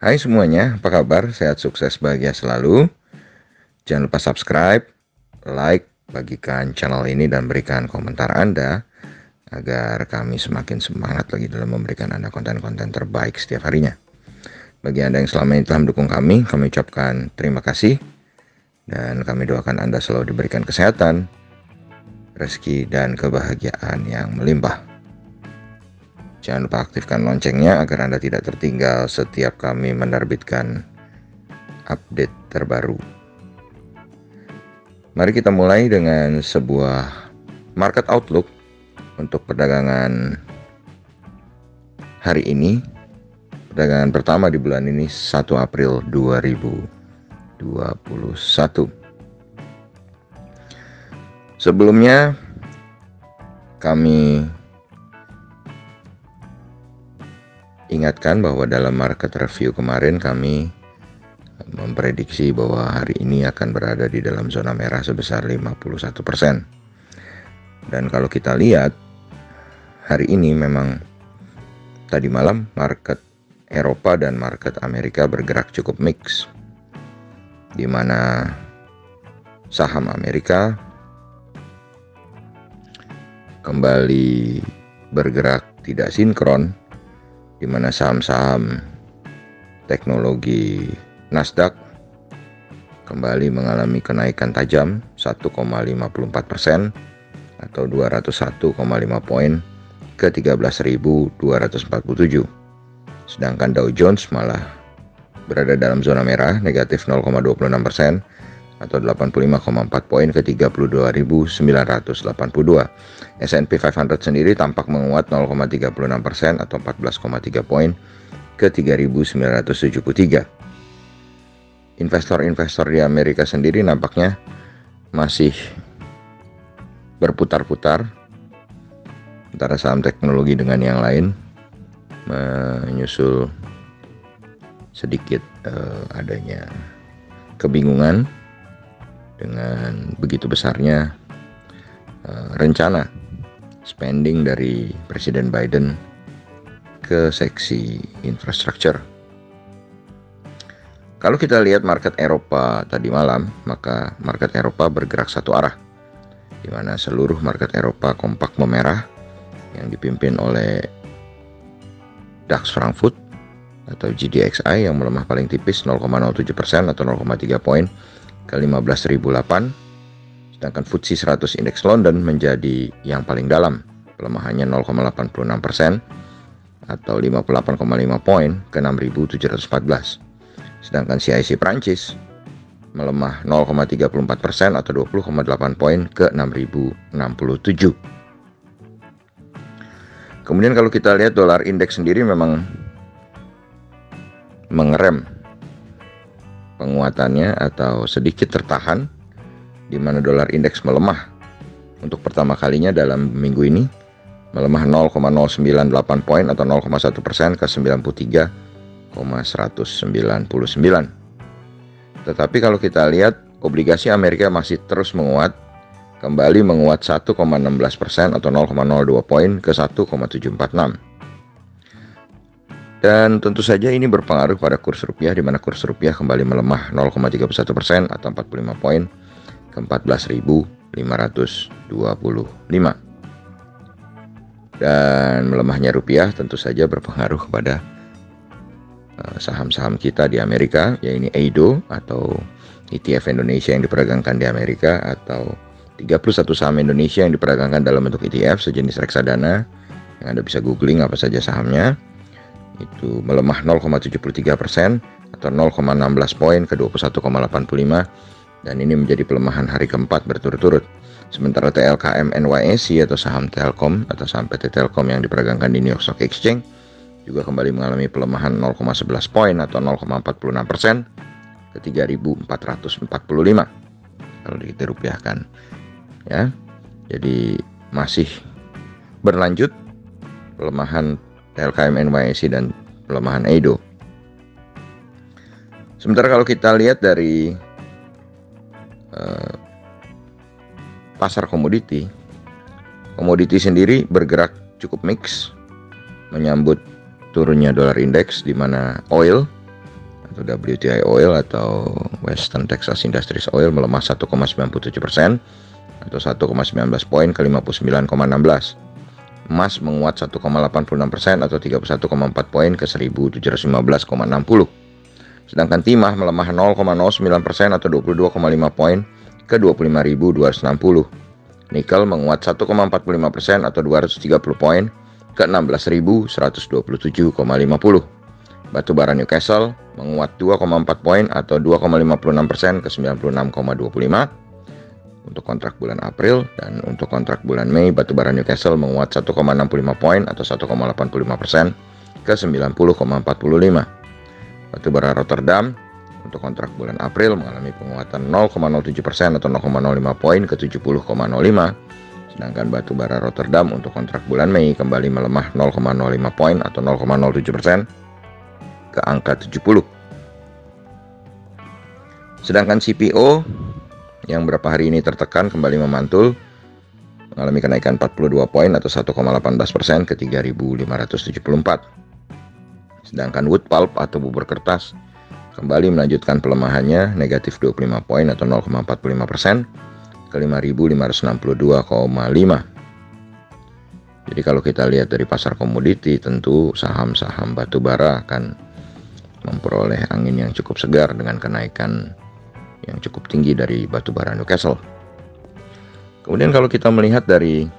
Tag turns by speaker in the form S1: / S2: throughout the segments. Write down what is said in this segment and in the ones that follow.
S1: Hai semuanya, apa kabar? Sehat, sukses, bahagia selalu. Jangan lupa subscribe, like, bagikan channel ini dan berikan komentar Anda agar kami semakin semangat lagi dalam memberikan Anda konten-konten terbaik setiap harinya. Bagi Anda yang selama ini telah mendukung kami ucapkan terima kasih dan kami doakan Anda selalu diberikan kesehatan, rezeki, dan kebahagiaan yang melimpah. Jangan lupa aktifkan loncengnya agar Anda tidak tertinggal setiap kami menerbitkan update terbaru. Mari kita mulai dengan sebuah market outlook untuk perdagangan hari ini. Perdagangan pertama di bulan ini 1 April 2021. Sebelumnya kami ingatkan bahwa dalam market review kemarin kami memprediksi bahwa hari ini akan berada di dalam zona merah sebesar 51%. Dan kalau kita lihat hari ini memang tadi malam market Eropa dan market Amerika bergerak cukup mix, di mana saham Amerika kembali bergerak tidak sinkron, di mana saham-saham teknologi Nasdaq kembali mengalami kenaikan tajam 1,54% atau 201,5 poin ke 13.247. Sedangkan Dow Jones malah berada dalam zona merah negatif 0,26% atau 85,4 poin ke 32.982. S&P 500 sendiri tampak menguat 0,36% atau 14,3 poin ke 3.973. Investor-investor di Amerika sendiri nampaknya masih berputar-putar antara saham teknologi dengan yang lain, menyusul sedikit adanya kebingungan dengan begitu besarnya rencana spending dari Presiden Biden ke seksi infrastruktur. Kalau kita lihat market Eropa tadi malam, maka market Eropa bergerak satu arah, di mana seluruh market Eropa kompak memerah yang dipimpin oleh DAX Frankfurt atau GDXI yang melemah paling tipis 0,07% atau 0,3 poin ke 15.008. Sedangkan FTSE 100 Index London menjadi yang paling dalam, pelemahannya 0,86% atau 58,5 poin ke 6.714. Sedangkan CAC Prancis melemah 0,34% atau 20,8 poin ke 6.067. Kemudian kalau kita lihat dolar indeks sendiri memang mengerem penguatannya atau sedikit tertahan, di mana dolar indeks melemah untuk pertama kalinya dalam minggu ini, melemah 0,098 poin atau 0,1% ke 93,199. Tetapi kalau kita lihat obligasi Amerika masih terus menguat, kembali menguat 1,16% atau 0,02 poin ke 1,746. Dan tentu saja ini berpengaruh pada kurs rupiah, di mana kurs rupiah kembali melemah 0,31% atau 45 poin ke 14.525. Dan melemahnya rupiah tentu saja berpengaruh kepada saham-saham kita di Amerika, yaitu EIDO atau ETF Indonesia yang diperdagangkan di Amerika, atau 31 saham Indonesia yang diperdagangkan dalam bentuk ETF sejenis reksadana yang Anda bisa googling apa saja sahamnya. Itu melemah 0,73% atau 0,16 poin ke 21,85, dan ini menjadi pelemahan hari keempat berturut-turut. Sementara TLKM NYSE atau saham Telkom atau saham PT Telkom yang diperdagangkan di New York Stock Exchange juga kembali mengalami pelemahan 0,11 poin atau 0,46% ke 3.445 kalau dirupiahkan, ya. Jadi masih berlanjut pelemahan TLKM NYSE dan pelemahan EIDO. Sementara kalau kita lihat dari pasar komoditi sendiri bergerak cukup mix menyambut turunnya dolar indeks, di mana oil atau WTI Oil atau Western Texas Industries Oil melemah 1,97% atau 1,19 poin ke 59,16. Emas menguat 1,86% atau 31,4 poin ke 1715,60. Sedangkan timah melemah 0,09% atau 22,5 poin ke 25.260. Nikel menguat 1,45% atau 230 poin ke 16.127,50. Batu bara Newcastle menguat 2,4 poin atau 2,56% ke 96,25 untuk kontrak bulan April, dan untuk kontrak bulan Mei batu bara Newcastle menguat 1,65 poin atau 1,85% ke 90,45. Batu bara Rotterdam untuk kontrak bulan April mengalami penguatan 0,07% atau 0,05 poin ke 70,05. Sedangkan batu bara Rotterdam untuk kontrak bulan Mei kembali melemah 0,05 poin atau 0,07% ke angka 70. Sedangkan CPO yang beberapa hari ini tertekan kembali memantul, mengalami kenaikan 42 poin atau 1,18% ke 3.574. Sedangkan wood pulp atau bubur kertas kembali melanjutkan pelemahannya, negatif 25 poin atau 0,45% ke 5.562,5. Jadi kalau kita lihat dari pasar komoditi, tentu saham-saham batu bara akan memperoleh angin yang cukup segar dengan kenaikan yang cukup tinggi dari batu bara Newcastle. Kemudian kalau kita melihat dari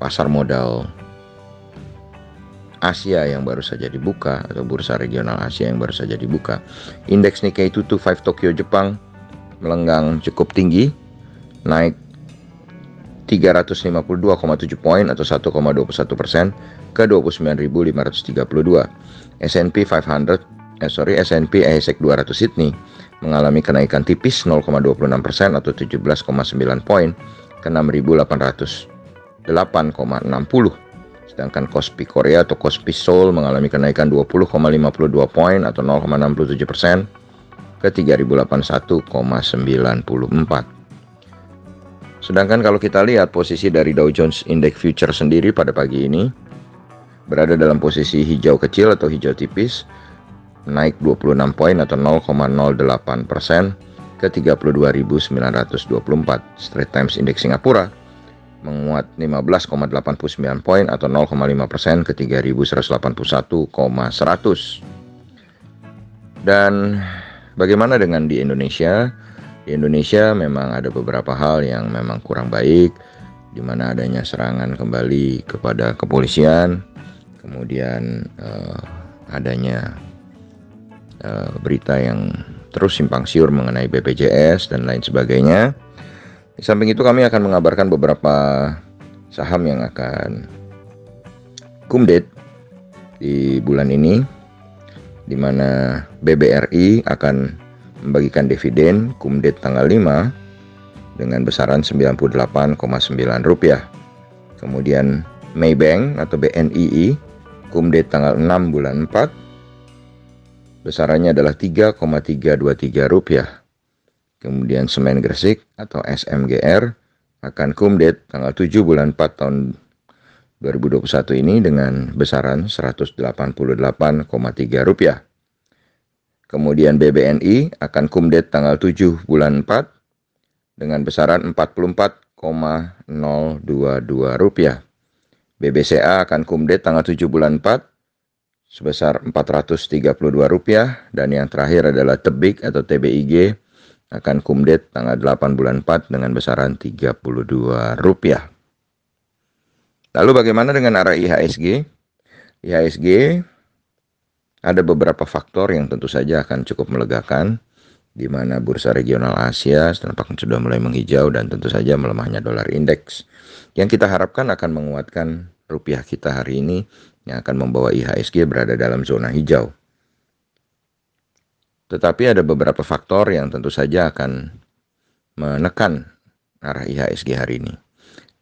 S1: pasar modal Asia yang baru saja dibuka atau bursa regional Asia yang baru saja dibuka, indeks Nikkei 225 Tokyo Jepang melenggang cukup tinggi, naik 352,7 poin atau 1,21% ke 29.532. S&P ASX 200 Sydney mengalami kenaikan tipis 0,26% atau 17,9 poin ke 6.808,60. Sedangkan Kospi Korea atau Kospi Seoul mengalami kenaikan 20,52 poin atau 0,67% ke 3081,94. Sedangkan kalau kita lihat posisi dari Dow Jones Index Future sendiri pada pagi ini berada dalam posisi hijau kecil atau hijau tipis, naik 26 poin atau 0,08% ke 32.924. Straits Times Index Singapura menguat 15,89 poin atau 0,5% ke 3.181,100. Dan bagaimana dengan di Indonesia? Di Indonesia memang ada beberapa hal yang memang kurang baik, di mana adanya serangan kembali kepada kepolisian, kemudian adanya berita yang terus simpang siur mengenai BPJS dan lain sebagainya. Di samping itu kami akan mengabarkan beberapa saham yang akan kumdate di bulan ini, di mana BBRI akan membagikan dividen kumdate tanggal 5 dengan besaran Rp98,9. Kemudian Maybank atau BNII kumdate tanggal 6 bulan 4, besarannya adalah Rp3,323. Kemudian Semen Gresik atau SMGR akan kumdate tanggal 7 bulan 4 tahun 2021 ini dengan besaran Rp188,3. Kemudian BBNI akan kumdate tanggal 7 bulan 4 dengan besaran Rp44,022. BBCA akan kumdate tanggal 7 bulan 4 sebesar Rp432, dan yang terakhir adalah Tebik atau TBIG akan kumdate tanggal 8 bulan 4 dengan besaran Rp32. Lalu bagaimana dengan arah IHSG? IHSG ada beberapa faktor yang tentu saja akan cukup melegakan, di mana bursa regional Asia tampaknya sudah mulai menghijau dan tentu saja melemahnya dolar indeks yang kita harapkan akan menguatkan rupiah kita hari ini, yang akan membawa IHSG berada dalam zona hijau. Tetapi ada beberapa faktor yang tentu saja akan menekan arah IHSG hari ini.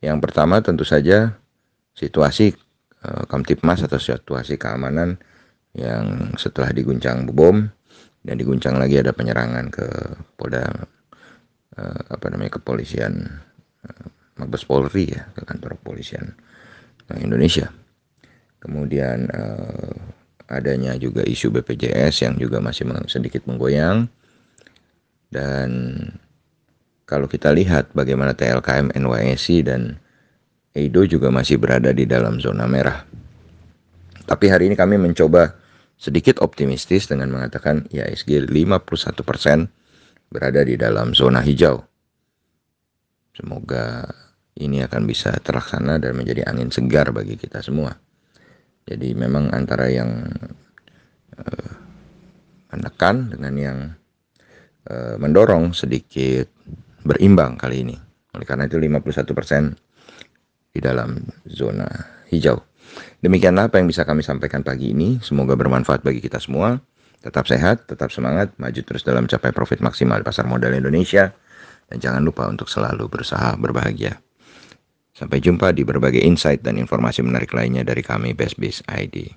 S1: Yang pertama tentu saja situasi Kamtipmas atau situasi keamanan yang setelah diguncang bom dan diguncang lagi ada penyerangan ke Polda kepolisian Mabes Polri ya, ke kantor kepolisian Indonesia. Kemudian adanya juga isu BPJS yang juga masih sedikit menggoyang. Dan kalau kita lihat bagaimana TLKM, NYSE, dan EIDO juga masih berada di dalam zona merah. Tapi hari ini kami mencoba sedikit optimistis dengan mengatakan IHSG 51% berada di dalam zona hijau. Semoga ini akan bisa terlaksana dan menjadi angin segar bagi kita semua. Jadi memang antara yang menekan dengan yang mendorong sedikit berimbang kali ini. Oleh karena itu 51% di dalam zona hijau. Demikianlah apa yang bisa kami sampaikan pagi ini. Semoga bermanfaat bagi kita semua. Tetap sehat, tetap semangat, maju terus dalam capai profit maksimal pasar modal Indonesia. Dan jangan lupa untuk selalu berusaha berbahagia. Sampai jumpa di berbagai insight dan informasi menarik lainnya dari kami Best Biz ID.